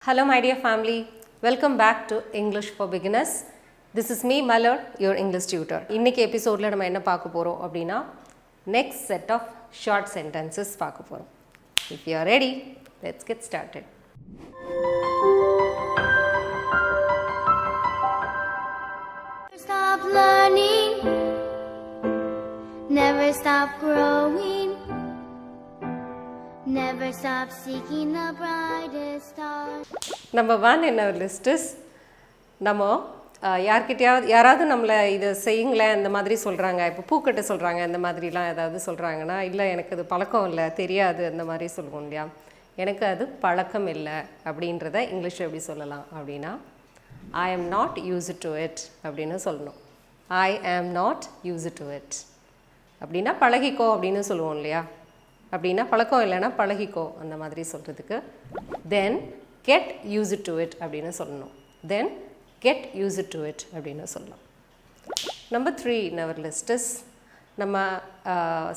Hello my dear family, welcome back to English for Beginners. This is me Malur, your English tutor. இன்னைக்கு எபிசோட்ல நம்ம என்ன பார்க்க போறோம் அப்படினா next set of short sentences பார்க்க போறோம். If you are ready, let's get started. Stop learning, never stop growing, never stop seeking the brightest star. Number 1 in our list is நம்ம யாராவது நம்மளை இதை செய்யுங்களேன் இந்த மாதிரி சொல்கிறாங்க, இப்போ பூக்கட்ட சொல்கிறாங்க இந்த மாதிரிலாம் ஏதாவது சொல்கிறாங்கன்னா, இல்லை எனக்கு அது பழக்கம் இல்லை தெரியாது அந்த மாதிரி சொல்லுவோம் இல்லையா. எனக்கு அது பழக்கம் இல்லை அப்படின்றத இங்கிலீஷில் எப்படி சொல்லலாம் அப்படின்னா I am not used to it அப்படின்னு சொல்லணும். I am not used to it அப்படின்னா பழகிக்கோ அப்படின்னு சொல்லுவோம் இல்லையா. அப்படின்னா பழக்கம் இல்லைன்னா பழகிக்கோ அந்த மாதிரி சொல்கிறதுக்கு then get used to it அப்படின்னு சொல்லணும். then get used to it அப்படின்னு சொல்லலாம். Number 3 in our list is நம்ம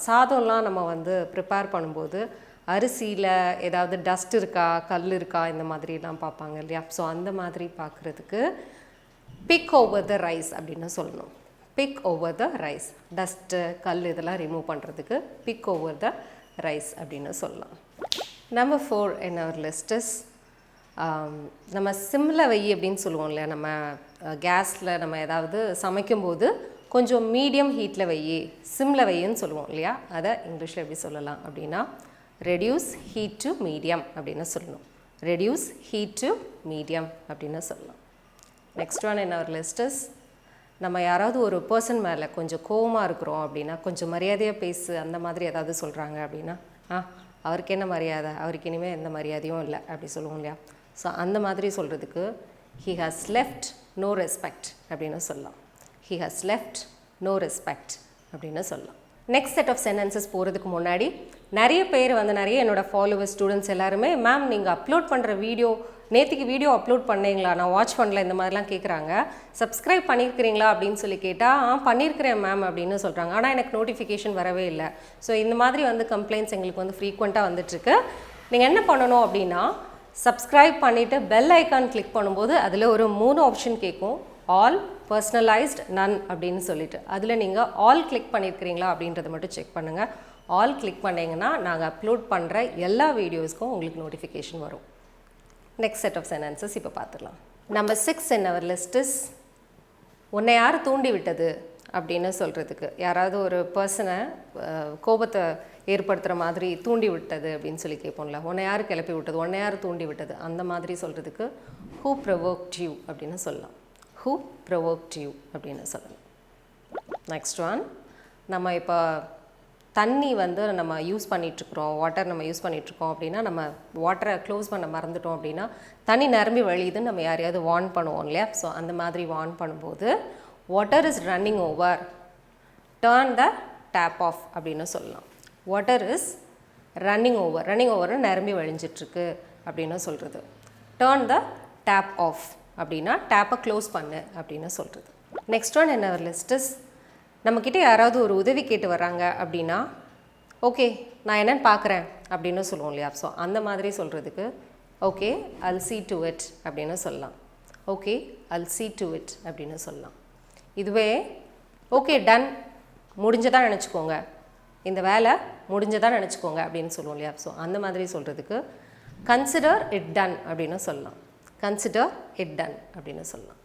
சாதம்லாம் நம்ம வந்து ப்ரிப்பேர் பண்ணும்போது அரிசியில் ஏதாவது டஸ்ட் இருக்கா கல் இருக்கா இந்த மாதிரிலாம் பார்ப்பாங்க இல்லையா. ஸோ அந்த மாதிரி பார்க்குறதுக்கு பிக் ஓவர் த ரைஸ் அப்படின்னு சொல்லணும். Pick over the rice, dust கல் இதெல்லாம் ரிமூவ் பண்ணுறதுக்கு பிக் ஓவர் த ரைஸ் அப்படின்னு சொல்லலாம். Number 4 in our list is நம்ம சிம்மில் வை அப்படின்னு சொல்லுவோம் இல்லையா. நம்ம கேஸில் நம்ம ஏதாவது சமைக்கும்போது கொஞ்சம் மீடியம் ஹீட்டில் வை, சிம்மில் வைன்னு சொல்லுவோம் இல்லையா. அதை இங்கிலீஷில் எப்படி சொல்லலாம் அப்படின்னா ரெடியூஸ் ஹீட் டு மீடியம் அப்படின்னு சொல்லணும். ரெடியூஸ் ஹீட் டு மீடியம் அப்படின்னு சொல்லலாம். Next one in our list is நம்ம யாராவது ஒரு பர்சன் மேலே கொஞ்சம் கோவமாக இருக்கிறோம் அப்படின்னா கொஞ்சம் மரியாதையாக பேசு அந்த மாதிரி ஏதாவது சொல்கிறாங்க அப்படின்னா அவருக்கு என்ன மரியாதை, அவருக்கு இனிமேல் எந்த மரியாதையும் இல்லை அப்படி சொல்லுவோம் இல்லையா. ஸோ அந்த மாதிரி சொல்கிறதுக்கு he has left no respect அப்படின்னு சொல்லலாம். he has left no respect அப்படின்னு சொல்லலாம். நெக்ஸ்ட் செட் ஆஃப் சென்டென்சஸ் போகிறதுக்கு முன்னாடி நிறைய பேர் வந்து நிறைய என்னோடய ஃபாலோவர்ஸ் ஸ்டூடெண்ட்ஸ் எல்லாருமே மேம் நீங்கள் அப்லோட் பண்ணுற வீடியோ நேற்றுக்கு வீடியோ அப்லோட் பண்ணீங்களா, நான் வாட்ச் பண்ணல இந்த மாதிரிலாம் கேட்குறாங்க. சப்ஸ்கிரைப் பண்ணியிருக்கிறீங்களா அப்படின்னு சொல்லி கேட்டால் பண்ணியிருக்கிறேன் மேம் அப்படின்னு சொல்கிறாங்க. ஆனால் எனக்கு நோட்டிஃபிகேஷன் வரவே இல்லை. ஸோ இந்த மாதிரி வந்து கம்ப்ளைண்ட்ஸ் எங்களுக்கு வந்து ஃப்ரீக்வெண்ட்டாக வந்துட்டுருக்கு. நீங்கள் என்ன பண்ணணும் அப்படின்னா சப்ஸ்கிரைப் பண்ணிவிட்டு பெல் ஐக்கான் கிளிக் பண்ணும்போது அதில் ஒரு 3 ஆப்ஷன் கேட்கும். ஆல், பர்சனலைஸ்ட், நன் அப்படின்னு சொல்லிட்டு அதில் நீங்கள் ஆல் கிளிக் பண்ணியிருக்கிறீங்களா அப்படின்றத மட்டும் செக் பண்ணுங்கள். ஆல் கிளிக் பண்ணிங்கன்னா நாங்கள் அப்லோட் பண்ணுற எல்லா வீடியோஸ்க்கும் உங்களுக்கு நோட்டிஃபிகேஷன் வரும். நெக்ஸ்ட் செட் ஆஃப் சென்டென்சஸ் இப்போ பார்த்துடலாம். Number 6 in our list is உன்னை யார் தூண்டி விட்டது அப்படின்னு சொல்கிறதுக்கு யாராவது ஒரு பர்சனை கோபத்தை ஏற்படுத்துகிற மாதிரி தூண்டி விட்டது அப்படின்னு சொல்லி கேட்போம்ல. உன்னை யார் கிளப்பி விட்டது, உன்னை யார் தூண்டி விட்டது அந்த மாதிரி சொல்கிறதுக்கு who provoked you அப்படின்னு சொல்லலாம். who provoked you அப்படின்னு சொல்லலாம். நெக்ஸ்ட் ஒன், நம்ம இப்போ தண்ணி வந்து நம்ம யூஸ் பண்ணிகிட்ருக்குறோம், வாட்டர் நம்ம யூஸ் பண்ணிகிட்ருக்கோம் அப்படின்னா நம்ம வாட்டரை க்ளோஸ் பண்ண மறந்துட்டோம் அப்படின்னா தண்ணி நிரம்பி வழியுதுன்னு நம்ம யாரையாவது வார்ன் பண்ணுவோம் இல்லையா. ஸோ அந்த மாதிரி வார்ன் பண்ணும்போது water is running over, turn the tap off அப்படின்னு சொல்லலாம். Water is running over, running over நிரம்பி வழிஞ்சிட்ருக்கு அப்படின்னு சொல்கிறது. டர்ன் த டேப் ஆஃப் அப்படின்னா டேப்பை க்ளோஸ் பண்ணு அப்படின்னு சொல்கிறது. Next one in our list is நம்மக்கிட்ட யாராவது ஒரு உதவி கேட்டு வர்றாங்க அப்படின்னா ஓகே நான் என்னென்னு பார்க்குறேன் அப்படின்னு சொல்லுவோம் இல்லையா. ஸோ அந்த மாதிரி சொல்கிறதுக்கு okay I'll see to it அப்படின்னு சொல்லலாம். Okay I'll see to it அப்படின்னு சொல்லலாம். இதுவே ஓகே டன், முடிஞ்சதாக நினச்சிக்கோங்க, இந்த வேலை முடிஞ்சதாக நினச்சிக்கோங்க அப்படின்னு சொல்லுவோம் இல்லையா. ஸோ அந்த மாதிரி சொல்கிறதுக்கு கன்சிடர் இட் டன் அப்படின்னு சொல்லலாம். கன்சிடர் இட் டன் அப்படின்னு சொல்லலாம்.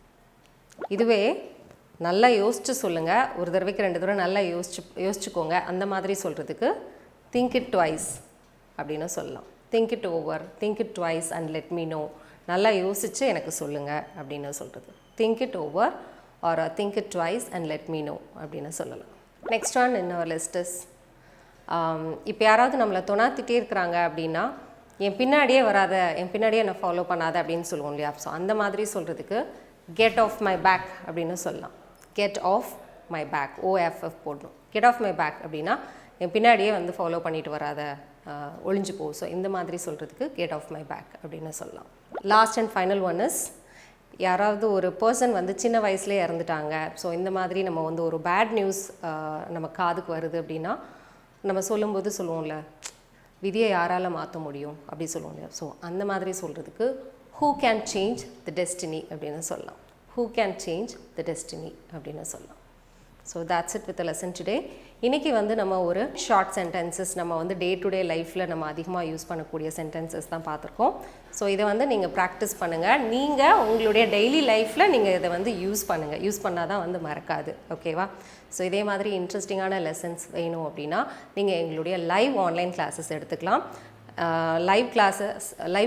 இதுவே நல்லா யோசிச்சு சொல்லுங்கள், ஒரு தடவைக்கு 2 தடவை நல்லா யோசிச்சுக்கோங்க அந்த மாதிரி சொல்கிறதுக்கு திங்க் இட் ட்வைஸ் அப்படின்னு சொல்லலாம். Think it over, think it twice and let me know, நல்லா யோசித்து எனக்கு சொல்லுங்கள் அப்படின்னு சொல்கிறது. Think it over or think it twice and let me know அப்படின்னு சொல்லலாம். Next one in our list is இப்போ யாராவது நம்மளை தொணாத்திட்டே இருக்கிறாங்க அப்படின்னா என் பின்னாடியே வராத, என் பின்னாடியே என்னை ஃபாலோ பண்ணாத அப்படின்னு சொல்லுவோம் இல்லையா. ஸோ அந்த மாதிரி சொல்கிறதுக்கு கெட் ஆஃப் மை பேக் அப்படின்னு சொல்லலாம். Get off my back, OFF போடணும். கெட் ஆஃப் மை பேக் அப்படின்னா என் பின்னாடியே வந்து ஃபாலோ பண்ணிட்டு வராத, ஒளிஞ்சு போ. ஸோ இந்த மாதிரி சொல்கிறதுக்கு கெட் ஆஃப் மை பேக் அப்படின்னு சொல்லலாம். Last and final one is யாராவது ஒரு பர்சன் வந்து சின்ன வயசுலேயே இறந்துட்டாங்க. ஸோ இந்த மாதிரி நம்ம வந்து ஒரு பேட் நியூஸ் நம்ம காதுக்கு வருது அப்படின்னா நம்ம சொல்லும்போது சொல்லுவோம்ல விதியை யாரால் மாற்ற முடியும் அப்படி சொல்லுவோம் இல்லையா. ஸோ அந்த மாதிரி சொல்கிறதுக்கு who can change the destiny அப்படின்னு சொல்லலாம். Who can change the destiny அப்படின்னு சொல்லலாம். So that's it with the lesson today. இன்னைக்கு வந்து நம்ம ஒரு ஷார்ட் சென்டென்சஸ் நம்ம வந்து டே டு டே லைஃப்பில் நம்ம அதிகமாக யூஸ் பண்ணக்கூடிய சென்டென்சஸ் தான் பார்த்துருக்கோம். ஸோ இதை வந்து நீங்கள் ப்ராக்டிஸ் பண்ணுங்கள். நீங்கள் உங்களுடைய டெய்லி லைஃப்பில் நீங்கள் இதை வந்து யூஸ் பண்ணுங்கள். யூஸ் பண்ணால் தான் வந்து மறக்காது. ஓகேவா? ஸோ இதே மாதிரி இன்ட்ரெஸ்டிங்கான லெசன்ஸ் வேணும் அப்படின்னா நீங்கள் எங்களுடைய லைவ் ஆன்லைன் கிளாஸஸ் எடுத்துக்கலாம். லைவ்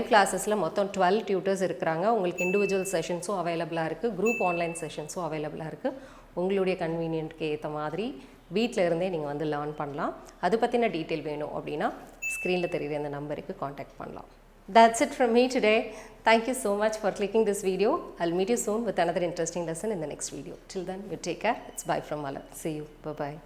கிளாஸஸில் மொத்தம் 12 டியூட்டர்ஸ் இருக்கிறாங்க. உங்களுக்கு இண்டிவிஜுவல் செஷன்ஸும் அவைலபிளாக இருக்குது, குரூப் ஆன்லைன் செஷன்ஸும் அவைலபிளாக இருக்குது. உங்களுடைய கன்வீனியன்ட்க்கு ஏற்ற மாதிரி வீட்டில் இருந்தே நீங்கள் வந்து லேர்ன் பண்ணலாம். அது பற்றின டீட்டெயில் வேணும் அப்படின்னா ஸ்க்ரீனில் தெரியுற இந்த நம்பருக்கு காண்டாக்ட் பண்ணலாம். That's it from me today. Thank you so much for clicking this video. I'll meet you soon with another interesting lesson in the next video. Till then, you take care. It's bye from Mala. See you. Bye-bye.